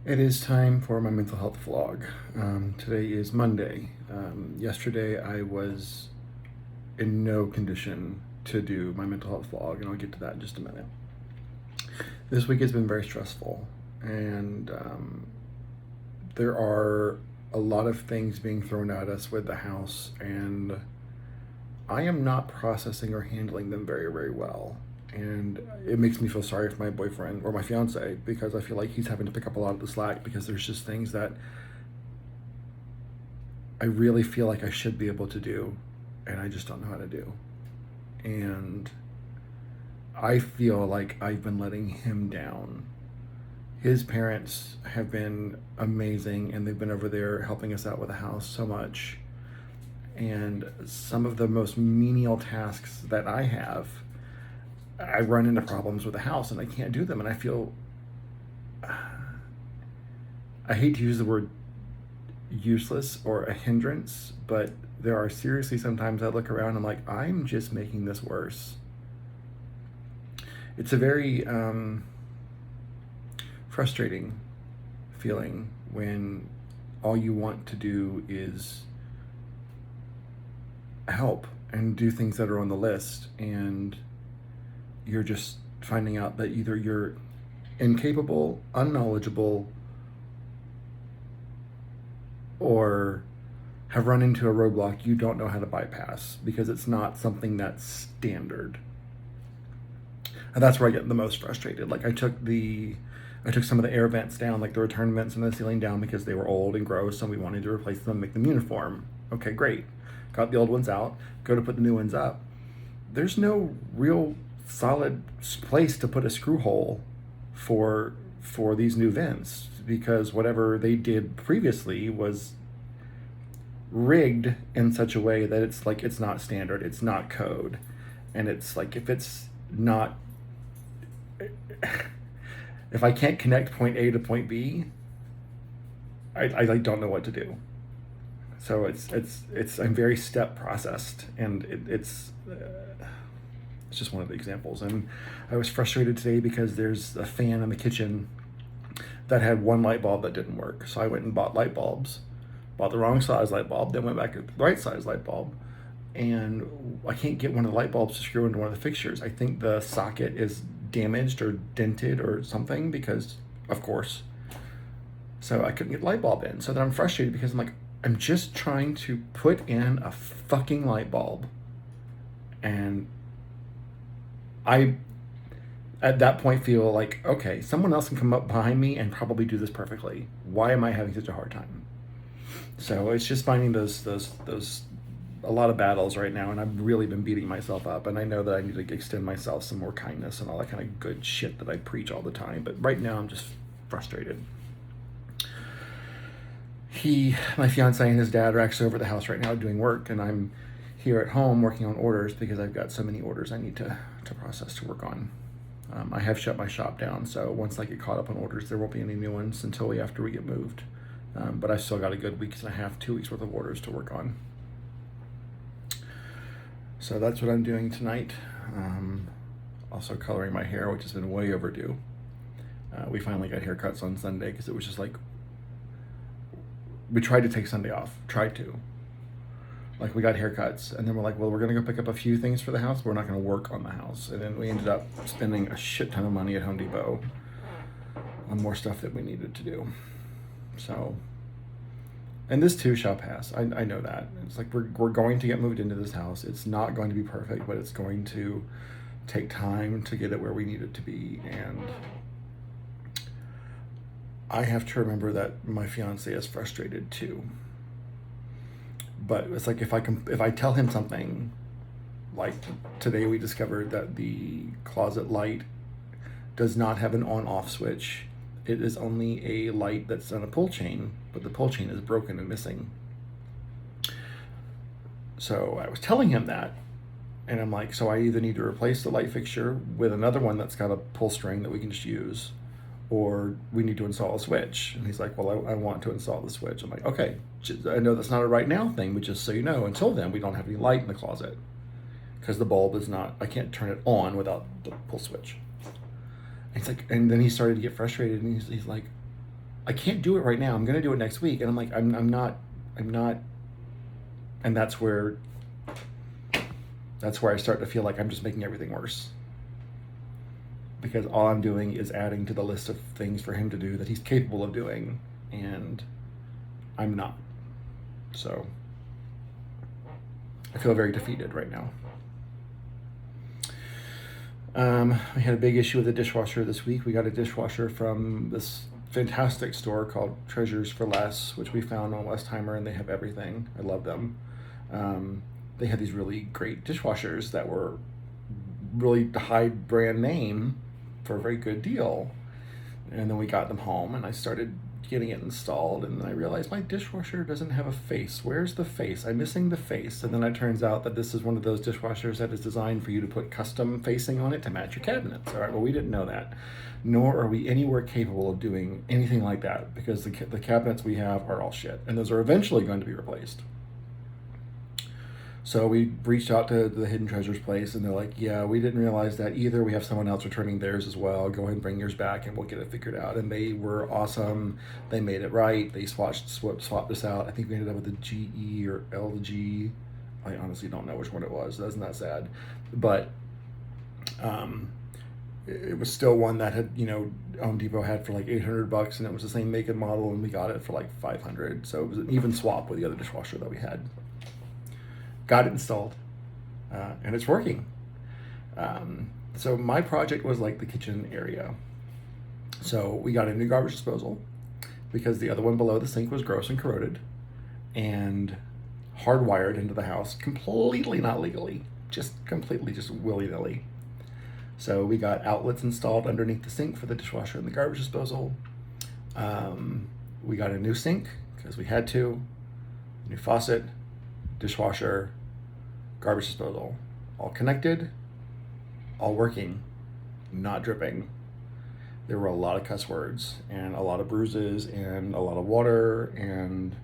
It is time for my mental health vlog. Today is Monday. Yesterday I was in no condition to do my mental health vlog, and I'll get to that in just a minute. This week has been very stressful, and there are a lot of things being thrown at us with the house, and I am not processing or handling them very, very well. And it makes me feel sorry for my boyfriend or my fiance because I feel like he's having to pick up a lot of the slack because there's just things that I really feel like I should be able to do and I just don't know how to do. And I feel like I've been letting him down. His parents have been amazing and they've been over there helping us out with the house so much. And some of the most menial tasks that I have, I run into problems with the house and I can't do them. And I feel, I hate to use the word useless or a hindrance, but there are seriously sometimes I look around and I'm like, I'm just making this worse. It's a very frustrating feeling when all you want to do is help and do things that are on the list, and you're just finding out that either you're incapable, unknowledgeable, or have run into a roadblock you don't know how to bypass because it's not something that's standard. And that's where I get the most frustrated. Like I took some of the air vents down, like the return vents in the ceiling down because they were old and gross and we wanted to replace them, make them uniform. Okay, great. Got the old ones out, go to put the new ones up. There's no real solid place to put a screw hole for these new vents because whatever they did previously was rigged in such a way that it's like it's not standard, it's not code, and it's like if I can't connect point A to point B, I don't know what to do. So it's I'm very step processed, and it's just one of the examples. And I was frustrated today because there's a fan in the kitchen that had one light bulb that didn't work. So I went and bought light bulbs, bought the wrong size light bulb, then went back to the right size light bulb, and I can't get one of the light bulbs to screw into one of the fixtures. I think the socket is damaged or dented or something because, of course. So I couldn't get the light bulb in. So then I'm frustrated because I'm like, I'm just trying to put in a fucking light bulb, and I, at that point, feel like, okay, someone else can come up behind me and probably do this perfectly. Why am I having such a hard time? So it's just finding those a lot of battles right now, and I've really been beating myself up, and I know that I need to extend myself some more kindness and all that kind of good shit that I preach all the time, but right now I'm just frustrated. My fiance and his dad are actually over at the house right now doing work, and I'm here at home working on orders because I've got so many orders I need to process to work on. I have shut my shop down, so once I get caught up on orders, there won't be any new ones until after we get moved. But I've still got a good week and a half, 2 weeks worth of orders to work on. So that's what I'm doing tonight. Also coloring my hair, which has been way overdue. We finally got haircuts on Sunday because it was just like, we tried to take Sunday off, like we got haircuts, and then we're like, well, we're gonna go pick up a few things for the house, but we're not gonna work on the house. And then we ended up spending a shit ton of money at Home Depot on more stuff that we needed to do. So, and this too shall pass. I know that. It's like we're going to get moved into this house. It's not going to be perfect, but it's going to take time to get it where we need it to be. And I have to remember that my fiance is frustrated too. But it's like if I tell him something, like today we discovered that the closet light does not have an on-off switch. It is only a light that's on a pull chain, but the pull chain is broken and missing. So I was telling him that, and I'm like, so I either need to replace the light fixture with another one that's got a pull string that we can just use, or we need to install a switch. And he's like, well, I want to install the switch. I'm like, okay, I know that's not a right now thing, but just so you know, until then, we don't have any light in the closet because the bulb is not, I can't turn it on without the pull switch. And he's like, and then he started to get frustrated, and he's like, I can't do it right now. I'm going to do it next week. And I'm like, I'm not, and that's where I start to feel like I'm just making everything worse. Because all I'm doing is adding to the list of things for him to do that he's capable of doing, and I'm not. So I feel very defeated right now. We had a big issue with the dishwasher this week. We got a dishwasher from this fantastic store called Treasures for Less, which we found on Westheimer, and they have everything. I love them. They had these really great dishwashers that were really high brand name for a very good deal. And then we got them home, and I started getting it installed, and I realized my dishwasher doesn't have a face. Where's the face? I'm missing the face. And then it turns out that this is one of those dishwashers that is designed for you to put custom facing on it to match your cabinets. All right, well, we didn't know that, nor are we anywhere capable of doing anything like that, because the cabinets we have are all shit, and those are eventually going to be replaced. So we reached out to the Hidden Treasures place, and they're like, yeah, we didn't realize that either. We have someone else returning theirs as well. Go ahead and bring yours back, and we'll get it figured out. And they were awesome. They made it right. They swapped us out. I think we ended up with a GE or LG. I honestly don't know which one it was. Isn't that sad? But it was still one that had, Home Depot had for like $800, and it was the same make and model, and we got it for like $500. So it was an even swap with the other dishwasher that we had. Got it installed, and it's working. So my project was like the kitchen area. So we got a new garbage disposal because the other one below the sink was gross and corroded and hardwired into the house, completely not legally, just willy-nilly. So we got outlets installed underneath the sink for the dishwasher and the garbage disposal. We got a new sink because we had to, a new faucet, dishwasher, garbage disposal, all connected, all working, not dripping. There were a lot of cuss words and a lot of bruises and a lot of water, and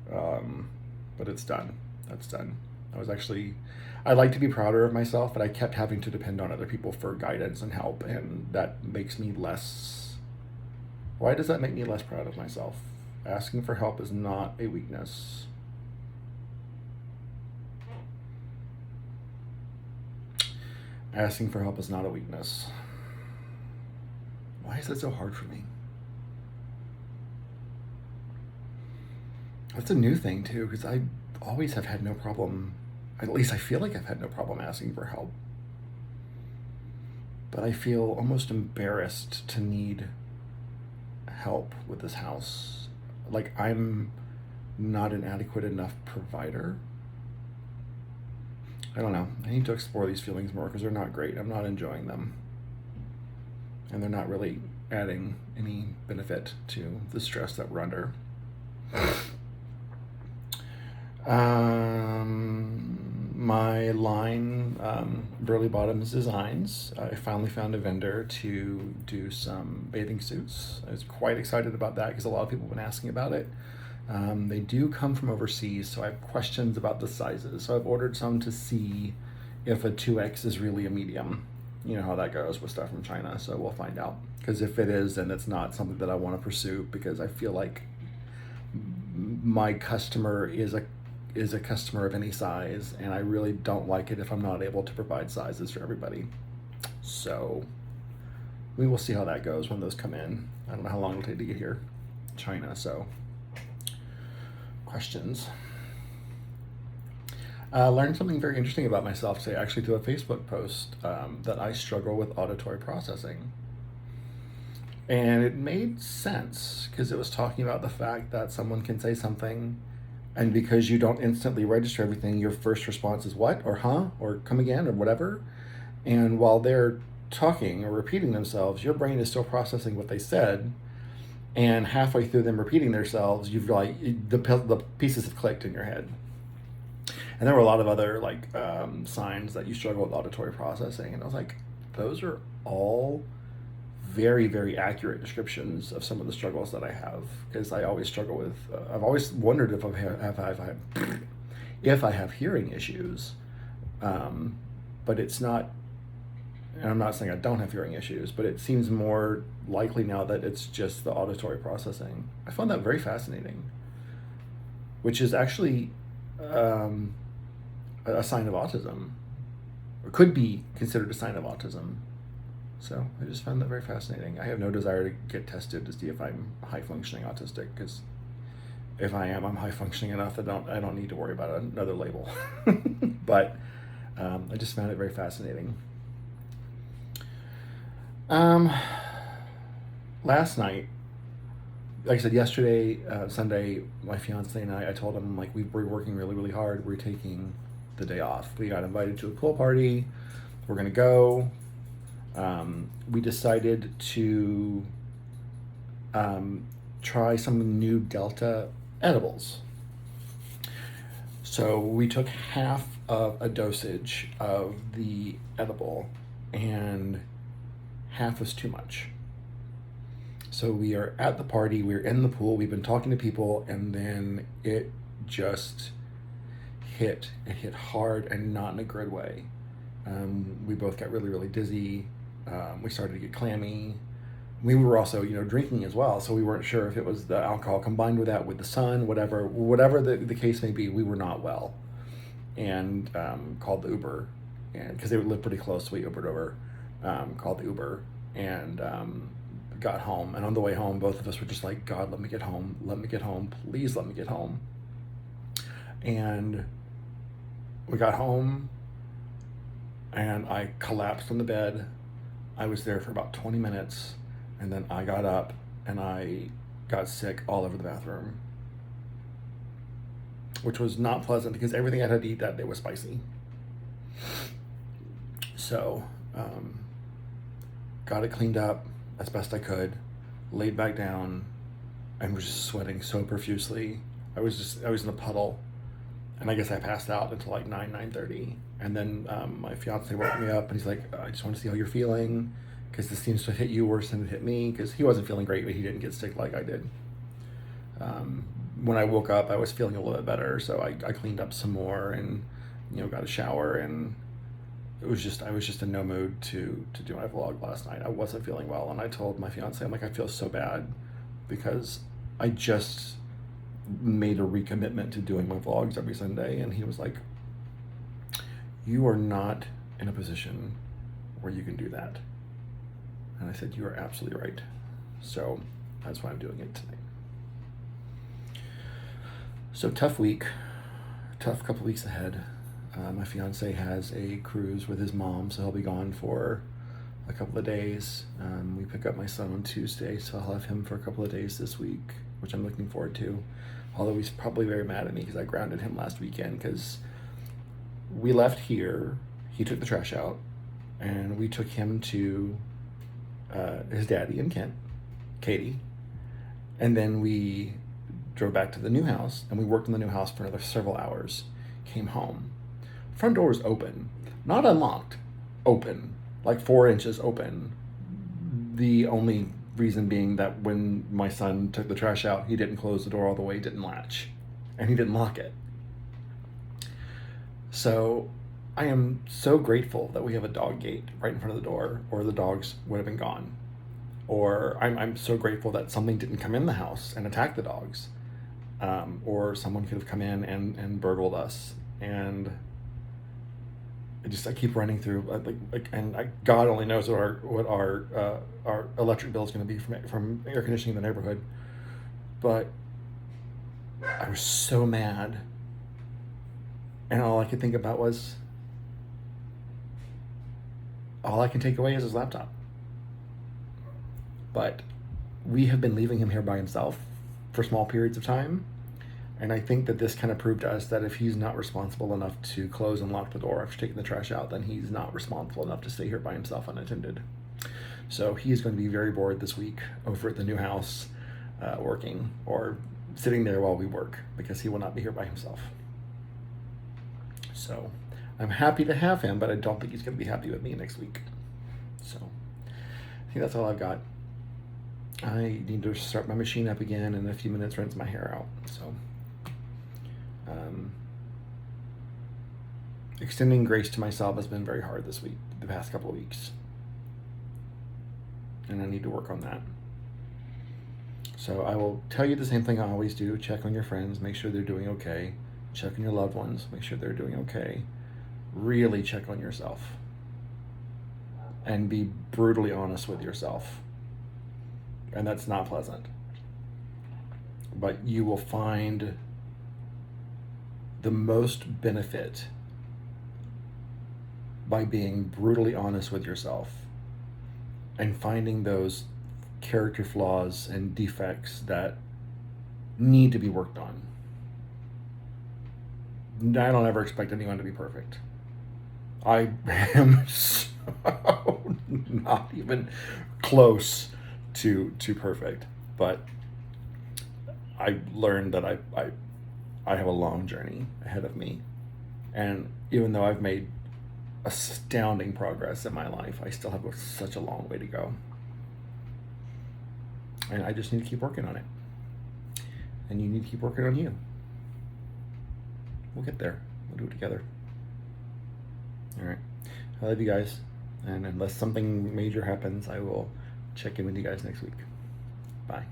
but it's done. That's done. I'd like to be prouder of myself, but I kept having to depend on other people for guidance and help, and that makes me less. Why does that make me less proud of myself? Asking for help is not a weakness. Asking for help is not a weakness. Why is that so hard for me? That's a new thing too, because I always have had no problem, at least I feel like I've had no problem asking for help. But I feel almost embarrassed to need help with this house. Like I'm not an adequate enough provider. I don't know. I need to explore these feelings more because they're not great. I'm not enjoying them. And they're not really adding any benefit to the stress that we're under. My line, Burley Bottoms Designs, I finally found a vendor to do some bathing suits. I was quite excited about that because a lot of people have been asking about it. They do come from overseas, so I have questions about the sizes. So I've ordered some to see if a 2X is really a medium. You know how that goes with stuff from China, so we'll find out. Because if it is, then it's not something that I want to pursue, because I feel like my customer is a customer of any size, and I really don't like it if I'm not able to provide sizes for everybody. So we will see how that goes when those come in. I don't know how long it'll take to get here, China, so questions. Learned something very interesting about myself today, actually, through a Facebook post, that I struggle with auditory processing. And it made sense because it was talking about the fact that someone can say something, and because you don't instantly register everything, your first response is what, or huh, or come again, or whatever. And while they're talking or repeating themselves, your brain is still processing what they said. And halfway through them repeating themselves, you've like the pieces have clicked in your head. And there were a lot of other signs that you struggle with auditory processing, and I was like, those are all very, very accurate descriptions of some of the struggles that I have, because I always struggle with. I've always wondered if I have hearing issues, but it's not and I'm not saying I don't have hearing issues, but it seems more likely now that it's just the auditory processing. I found that very fascinating, which is actually um, a sign of autism, or could be considered a sign of autism. So I just found that very fascinating. I have no desire to get tested to see if I'm high functioning autistic, because if I am, I'm high functioning enough that I don't need to worry about another label. But I just found it very fascinating. Um, Last night, like I said, yesterday, Sunday, my fiance and I told him, like, we're working really, really hard. We're taking the day off. We got invited to a pool party. We're going to go. We decided to try some new Delta edibles. So we took half of a dosage of the edible, and half was too much. So we are at the party, we're in the pool, we've been talking to people, and then it just hit. It hit hard and not in a good way. We both got really, really dizzy. We started to get clammy. We were also, drinking as well, so we weren't sure if it was the alcohol combined with that, with the sun, whatever the case may be. We were not well, and called the Uber, and because they would live pretty close, we Ubered over, called the Uber, and got home. And on the way home, both of us were just like, God, let me get home, please let me get home. And we got home, and I collapsed on the bed. I was there for about 20 minutes, and then I got up and I got sick all over the bathroom, which was not pleasant because everything I had to eat that day was spicy. So got it cleaned up as best I could, laid back down, and was just sweating so profusely. I was in a puddle, and I guess I passed out until like 9:30. And then my fiance woke me up, and he's like, I just want to see how you're feeling, because this seems to hit you worse than it hit me, because he wasn't feeling great, but he didn't get sick like I did. When I woke up, I was feeling a little bit better, so I cleaned up some more and got a shower, and I was just in no mood to do my vlog last night. I wasn't feeling well, and I told my fiance, I'm like, I feel so bad because I just made a recommitment to doing my vlogs every Sunday, and he was like, you are not in a position where you can do that. And I said, you are absolutely right. So that's why I'm doing it tonight. So tough week, tough couple weeks ahead. My fiance has a cruise with his mom, so he'll be gone for a couple of days. We pick up my son on Tuesday, so I'll have him for a couple of days this week, which I'm looking forward to. Although he's probably very mad at me because I grounded him last weekend, because we left here, he took the trash out, and we took him to his daddy in Kent, Katie, and then we drove back to the new house, and we worked in the new house for another several hours, came home. Front door was open, not unlocked, open, like 4 inches open. The only reason being that when my son took the trash out, he didn't close the door all the way, didn't latch, and he didn't lock it. So I am so grateful that we have a dog gate right in front of the door, or the dogs would have been gone. Or I'm so grateful that something didn't come in the house and attack the dogs. Or someone could have come in and burgled us. And I keep running through, God only knows what our electric bill is going to be from air conditioning in the neighborhood. But I was so mad, and all I could think about was, all I can take away is his laptop. But we have been leaving him here by himself for small periods of time. And I think that this kind of proved to us that if he's not responsible enough to close and lock the door after taking the trash out, then he's not responsible enough to stay here by himself unattended. So he is going to be very bored this week over at the new house, working, or sitting there while we work, because he will not be here by himself. So I'm happy to have him, but I don't think he's going to be happy with me next week. So I think that's all I've got. I need to start my machine up again, and in a few minutes rinse my hair out. So extending grace to myself has been very hard this week, the past couple of weeks. and I need to work on that. So I will tell you the same thing I always do. Check on your friends, make sure they're doing okay. Check on your loved ones, make sure they're doing okay. Really check on yourself. And be brutally honest with yourself. And that's not pleasant. But you will find the most benefit by being brutally honest with yourself and finding those character flaws and defects that need to be worked on. I don't ever expect anyone to be perfect. I am so not even close to perfect, but I learned that I have a long journey ahead of me, and even though I've made astounding progress in my life, I still have such a long way to go, and I just need to keep working on it, and you need to keep working on you. We'll get there. We'll do it together. All right. I love you guys, and unless something major happens, I will check in with you guys next week. Bye.